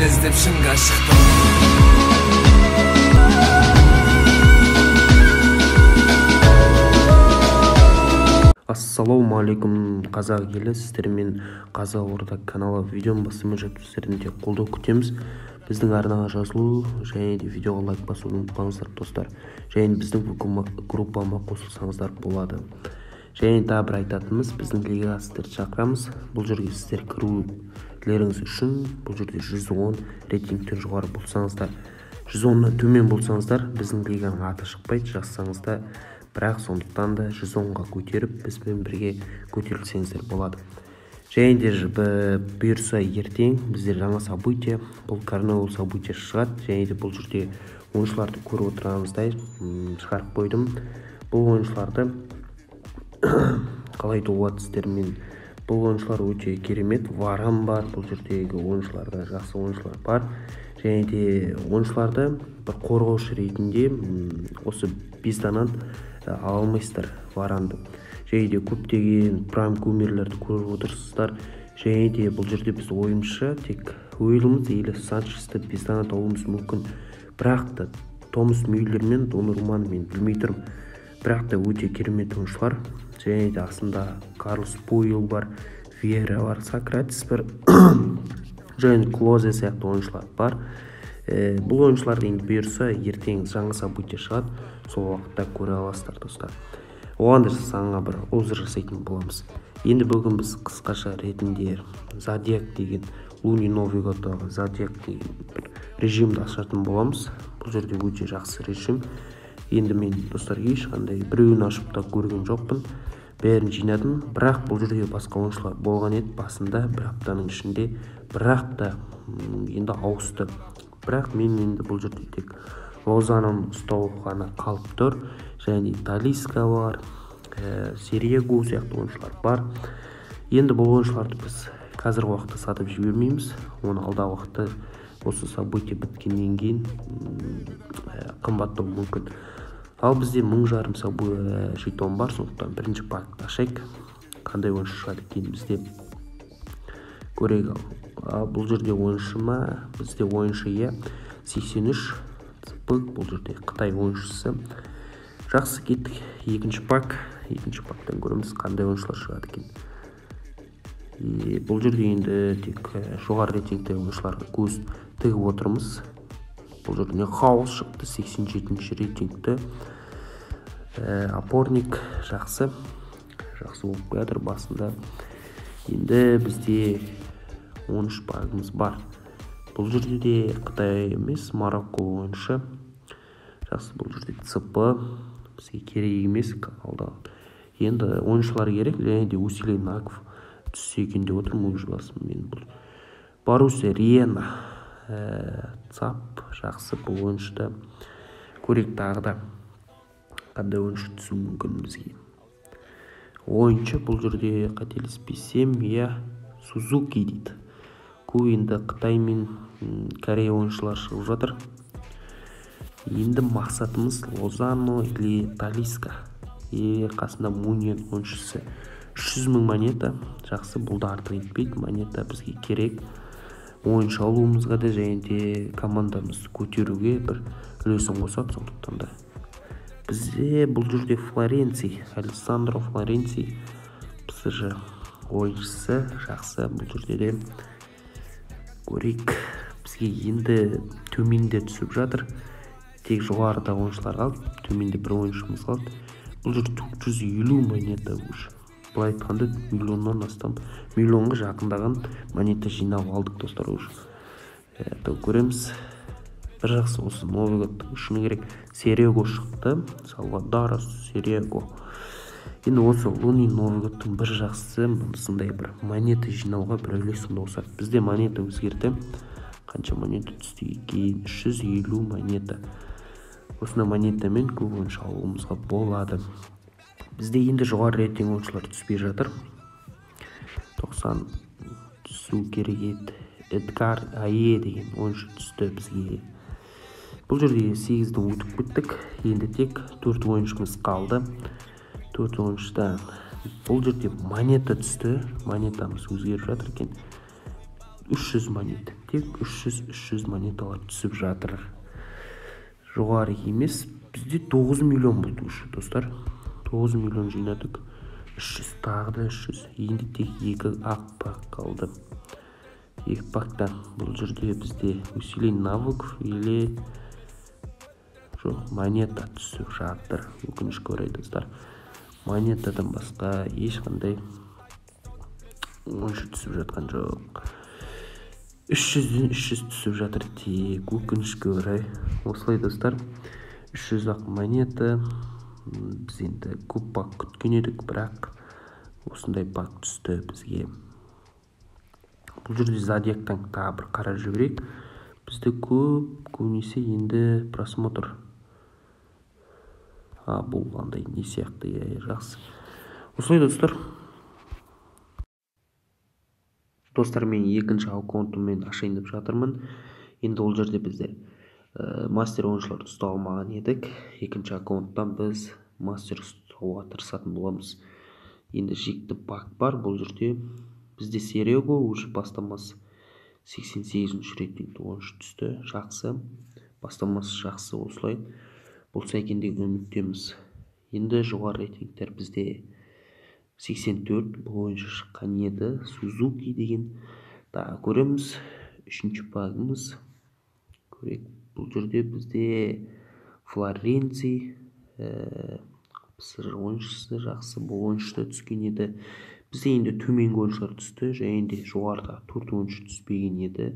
сені іздеп шыңға шықтым. Ассалаумағалейкум қазақ елі, сіздермен Қазақ Орда каналы видеоны басымен жатып сіздерден тек қолдау күтеміз. Біздің арнаға жазылу және де видеоға лайк басуды ұмытпаңыздар достар. Және біздің группама қосылсаңыздар болады. Және тағы бір айтатынымыз, біздің лигаға сіздерді шақырамыз. Бұл жерге сіздер кірулеріңіз үшін бұл жерде 110 рейтингтен жоғары болсаңыздар, 110-нан төмен болсаңыздар, біздің лиганың аты шықпайды, жазсаңыздар. Бірақ сондықтан да 110-ға көтеріп, бізбен бірге көтерілсеңіздер болады. Және де бұйырса ертең біздер жаңа событие, бұл карнавал событие шығады. Және де бұл жерде ойыншыларды көріп отырғанымыздай шығарып қойдым. Бұл ойыншыларды қалай туады сіздермен. Бұл ойыншылар өте керемет. Варан бар, бұл жердегі ойыншыларда жақсы ойыншылар бар. Және де ойыншыларды бір қорғаушы ретінде осы безданан ала алмайсыздар Варанды. Және де көптеген прайм кумирлерді көріп отырсыздар. Және де бұл жерде біз ойыншы тек Уильямс или Санчесті безданан алуымыз мүмкін. Бірақ та Томас Мюллер мен Доннарумманы мен білмей тұрмын. Бірақ та өте керемет ойыншылар. Және де астында Карлос Пуэл бар, Вера бар, Сократис бар, және Клозе сияқты ойыншылар бар. Бұл ойыншыларды енді бұйырса ертең жаңа событие шығады, сол уақытта көре аласыздар достар. Оған да саңа бір обзор жасайтын боламыз. Енді бүгін біз қысқаша ретінде Зодиак деген Луни Новый годтағы Зодиак деген бір режимді ашатын боламыз. Бұл жерде өте жақсы режим. Енді мен достар ешқандай біреуін ашып та көрген жоқпын. Бәрін жинадым, бірақ бұл жерде басқа ойыншылар болған еді басында, бір аптаның ішінде, бірақ та енді ауысты. Бірақ мен енді бұл жерде тек Лозанын ұстау ғана қалып тұр. Және Талиска бар, Серего сияқты ойыншылар бар. Енді бұл ойыншыларды біз қазіргі уақытта сатып жібермейміз. Оны алдағы уақытта осы событие біткеннен кейін қымбаттау мүмкін. Ал бізде 1000 жетон бар, сондықтан бірінші пакетті ашайық. Қандай ойыншы шығады екен бізде көрейік. Бұл жерде ойыншы ма? Бізде ойыншы 83 цпк, бұл жерде Қытай ойыншысы. Жақсы кеттік. Екінші пактан көреміз қандай ойыншылар шығады екен. Бұл жерде енді тек жоғары рейтингті ойыншыларға көз тігіп отырмыз. Бұл жерде Хаус шықты, 87-ші рейтингті. Опорник жақсы болып қоятыр басында. Енді бізде 13 пагымыз бар. Бұл жерде де Қытай емес, Марокко ойыншы. Жақсы, бұл жерде ЦП бізге керек емес қалды. Енді ойыншылар керек, және де Усилий Наков түссе екен деп отырмын өз басым мен. Бұл Боруссия Риена ЦАП жақсы, бұл ойыншыда көрек тағы да қандай ойыншы түсу мүмкін бізге. Ойыншы бұл жерде қателеспесем Сузуки дейді. Енді Қытай мен Корея ойыншылар шығып жатыр. Енді мақсатымыз Лозано или Талиска. Қасында Муньен ойыншысы. 300 000 монета. Жақсы, бұл да артық етпейді. Монета бізге керек. Ойыншы алуымызға да және де командамызды көтеруге бір үлесін қосады, сондықтан да. Бізде бұл жерде Флоренций, Алессандро Флоренций ПСЖ ойыншысы. Жақсы, бұл жерде де көрейік. Бізге енді төменде түсіп жатыр. Тек жоғарыда ойыншылар қалды, төменде бір ойыншымыз қалды. Бұл жерде 450 монета уже. Бұл айтқанда миллионнан астам, миллионға жақындаған монета жинап алдық достар уже. Көреміз. Бір жақсы осы Новый годтың шыны керек. Серего шықты, Салвадор Серего. Енді осы Луни Новый годтың бір жақсы сондай бір монета жинауға бір үлесін қосады. Бізде монета өзгерді. Қанша монета түсті екен? 350 монета. Осындай монетамен көп ойыншы алуымызға болады. Бізде енді жоғары рейтинг ойыншылар түспей жатыр. 90 түсу керек еді. Эдгар Ае деген ойыншы түсті бізге. Бұл жерде 8-ді өтіп кеттік. Енді тек 4 ойыншымыз қалды. 4 ойыншыдан бұл жерде монета түсті. Монетамыз өзгеріп жатыр екен. 300 монета. тек 300 монеталар түсіп жатыр. Жоғары емес, бізде 9 миллион болды уже достар. 9 миллион жинадық. 300, тағы да 300. Енді тек 2 ақ пак қалды. 2 пактан бұл жерде бізде усиление навыков или жоқ монета түсіп жатыр. Өкінішке орай достар, монетадан басқа ешқандай ойыншы түсіп жатқан жоқ. 300-ден 300 түсіп жатыр тек, өкінішке орай. Осылай достар, 300 ақ монета. Біз енді көп пак күткен едік, бірақ осындай пак түсті бізге. Бұл жерде зодиактан тағы бір қарап жіберейік. Бізді көбінесе енді просмотр болғандай не сияқты, жақсы. Осылай достар, мен екінші аккаунтыммен ашайын деп жатырмын. Енді ол жерде біздер мастер ойыншыларды ұста алмаған едік. Екінші аккаунттан біз мастер ұстауға тырысатын боламыз. Енді жекті пак бар. Бұл жерде бізде Серего уже бастамасы 88-ші рейтинг ойыншы түсті. Жақсы. Бастамасы жақсы, осылай болса екен деген үміттеміз. Енді жоғары рейтингтер бізде 84 бұл ойыншы шыққан еді. Сузуки деген. Тағы көреміз. Үшінші пагымыз. Көрек. Бұл жерде бізде Флоренций пысыр ойыншысы жақсы. Бұл ойыншыда түскен еді. Бізде енді төменгі ойыншылар түсті, және де жоғарыда 4 ойыншы түспеген еді.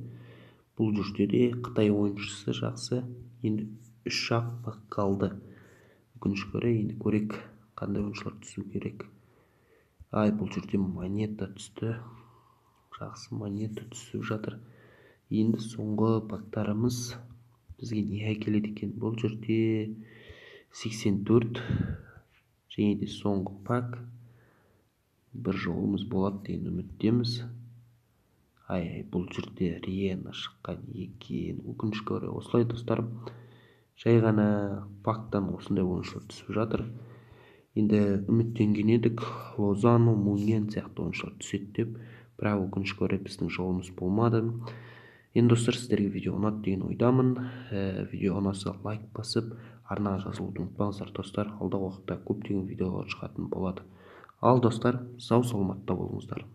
Бұл жерде де Қытай ойыншысы жақсы. Енді 3 ақ пак қалды. Өкінішке орай, енді көрек қандай ойыншылар түсу керек. Бұл жерде монета түсті. Жақсы, монета түсіп жатыр. Енді соңғы пактарымыз бізге не әкеледі екен? Бұл жерде 84 және де соңғы пак. Бір жолымыз болады деген үміттеміз. Бұл жерде Риена шыққан екен. Өкінішке орай. Осылай достар, жай ғана пактан осындай ойыншылар түсіп жатыр. Енді үміттенген едік, Лозано, Муньен сияқты ойыншылар түседі деп, бірақ өкінішке орай біздің жолымыз болмады. Енді достар, сіздерге видео ұнады деген ойдамын. Видео ұнаса лайк басып, арнаға жазылуды ұмытпаңыздар достар. Алдағы уақытта көптеген видеолар шығатын болады. Ал достар, сау саламатта болыңыздар.